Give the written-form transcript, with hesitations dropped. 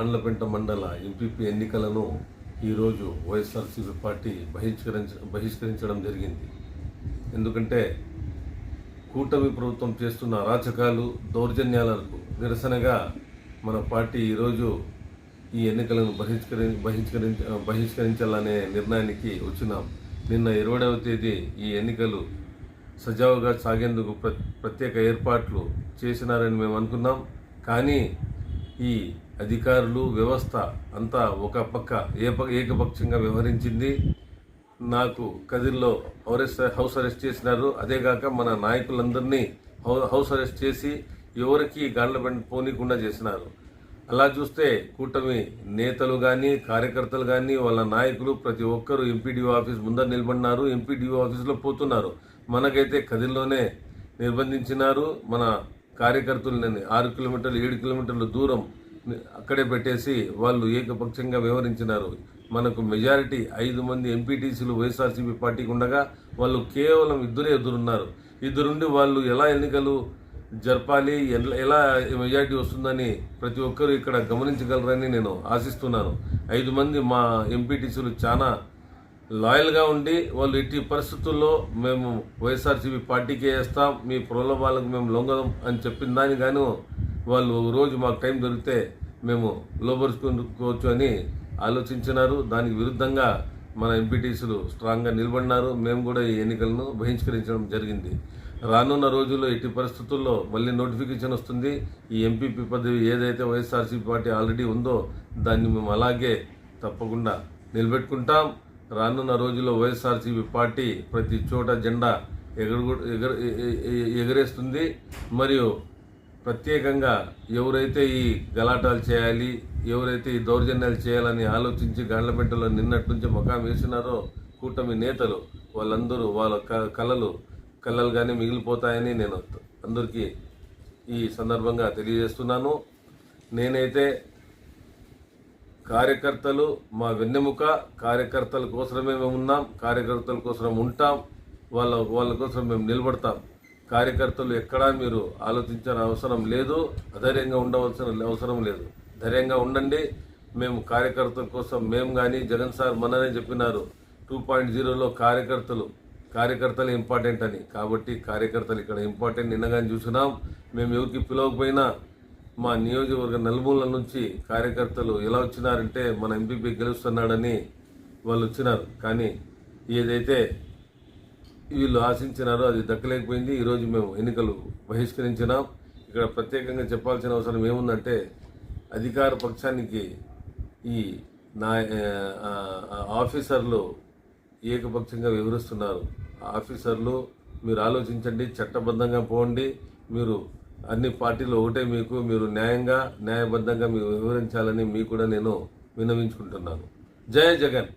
గాండ్లపెంట మండల ఎంపీపీ ఎన్నికలను ఈరోజు వైఎస్ఆర్సీపీ పార్టీ బహిష్కరించడం జరిగింది. ఎందుకంటే కూటమి ప్రభుత్వం చేస్తున్న అరాచకాలు, దౌర్జన్యాలకు నిరసనగా మన పార్టీ ఈరోజు ఈ ఎన్నికలను బహిష్కరించాలనే నిర్ణయానికి వచ్చినాం. నిన్న 20వ తేదీ ఈ ఎన్నికలు సజావుగా సాగేందుకు ప్రత్యేక ఏర్పాట్లు చేసినారని మేము అనుకున్నాం. కానీ ఈ అధికారులు, వ్యవస్థ అంతా ఒక పక్క ఏకపక్షంగా వ్యవహరించింది. నాకు కదిర్లో హౌస్ అరెస్ట్ చేసినారు. అదేగాక మన నాయకులందరినీ హౌస్ అరెస్ట్ చేసి ఎవరికి గాండ్లపెంట పోనీకుండా చేసినారు. అలా చూస్తే కూటమి నేతలు కానీ, కార్యకర్తలు కానీ, వాళ్ళ నాయకులు ప్రతి ఒక్కరూ ఎంపీడీఓ ఆఫీస్ ముందర నిలబడినారు. ఎంపీడీఓ ఆఫీసులో పోతున్నారు. మనకైతే కదిర్లోనే నిర్బంధించినారు. మన కార్యకర్తలని 6 కిలోమీటర్లు 7 కిలోమీటర్ల దూరం అక్కడే పెట్టేసి వాళ్ళు ఏకపక్షంగా వ్యవహరించినారు. మనకు మెజారిటీ 5 మంది ఎంపీటీసీలు వైఎస్ఆర్సీపీ పార్టీకి ఉండగా వాళ్ళు కేవలం ఎదురున్నారు. ఇద్దరుండి వాళ్ళు ఎలా ఎన్నికలు జరపాలి, ఎలా మెజారిటీ వస్తుందని ప్రతి ఒక్కరూ ఇక్కడ గమనించగలరని నేను ఆశిస్తున్నాను. 5 మంది మా ఎంపీటీసీలు చాలా లాయల్గా ఉండి వాళ్ళు ఎట్టి పరిస్థితుల్లో మేము వైఎస్ఆర్సీపీ పార్టీకే వేస్తాం, మీ ప్రలోభాలకు మేము లొంగదాం అని చెప్పిన దాని గాను వాళ్ళు రోజు మాకు టైం దొరికితే మేము లోపరుచుకోవచ్చు అని ఆలోచించినారు. దానికి విరుద్ధంగా మన ఎంపీటీసీలు స్ట్రాంగ్గా నిలబడినారు. మేము కూడా ఈ ఎన్నికలను బహిష్కరించడం జరిగింది. రానున్న రోజుల్లో ఎట్టి పరిస్థితుల్లో మళ్ళీ నోటిఫికేషన్ వస్తుంది. ఈ ఎంపీపీ పదవి ఏదైతే వైఎస్ఆర్సీపీ పార్టీ ఆల్రెడీ ఉందో దాన్ని మేము అలాగే తప్పకుండా నిలబెట్టుకుంటాం. రానున్న రోజుల్లో వైఎస్ఆర్సీపీ పార్టీ ప్రతి చోట జెండా ఎగరేస్తుంది. మరియు ప్రత్యేకంగా ఎవరైతే ఈ గలాటాలు చేయాలి, ఎవరైతే ఈ దౌర్జన్యాలు చేయాలని ఆలోచించి గాండ్లపెంటలో నిన్నటి నుంచి మకాం వేసినారో కూటమి నేతలు, వాళ్ళందరూ వాళ్ళ కళ్ళలుగానే మిగిలిపోతాయని నేను అందరికీ ఈ సందర్భంగా తెలియజేస్తున్నాను. నేనైతే కార్యకర్తలు మా వెన్నెముక, కార్యకర్తల కోసమే మేము ఉన్నాం, కార్యకర్తల కోసం ఉంటాం, వాళ్ళ కోసం మేము నిలబడతాం. కార్యకర్తలు ఎక్కడా మీరు ఆలోచించాల్సిన అవసరం లేదు, అధైర్యంగా ఉండవలసిన అవసరం లేదు. ధైర్యంగా ఉండండి. మేము కార్యకర్తల కోసం మేము కానీ జగన్ సార్ మననే చెప్పినారు 2.0లో కార్యకర్తలు ఇంపార్టెంట్ అని. కాబట్టి కార్యకర్తలు ఇక్కడ ఇంపార్టెంట్. నిన్నగాని చూసినాం. మేము ఎవరికి పిలవకపోయినా మా నియోజకవర్గ నలుమూలల నుంచి కార్యకర్తలు ఎలా వచ్చినారంటే మన ఎంపీపీ గెలుస్తున్నాడని వాళ్ళు వచ్చినారు. కానీ ఏదైతే వీళ్ళు ఆశించినారో అది దక్కలేకపోయింది. ఈరోజు మేము ఎన్నికలు బహిష్కరించినాం. ఇక్కడ ప్రత్యేకంగా చెప్పాల్సిన అవసరం ఏముందంటే అధికార పక్షానికి ఈ ఆఫీసర్లు ఏకపక్షంగా వివరిస్తున్నారు. ఆఫీసర్లు మీరు ఆలోచించండి, చట్టబద్ధంగా పోండి. మీరు అన్ని పార్టీలు ఒకటే, మీరు న్యాయబద్ధంగా మీరు వివరించాలని మీకు కూడా నేను విన్నవించుకుంటున్నాను. జై జగన్.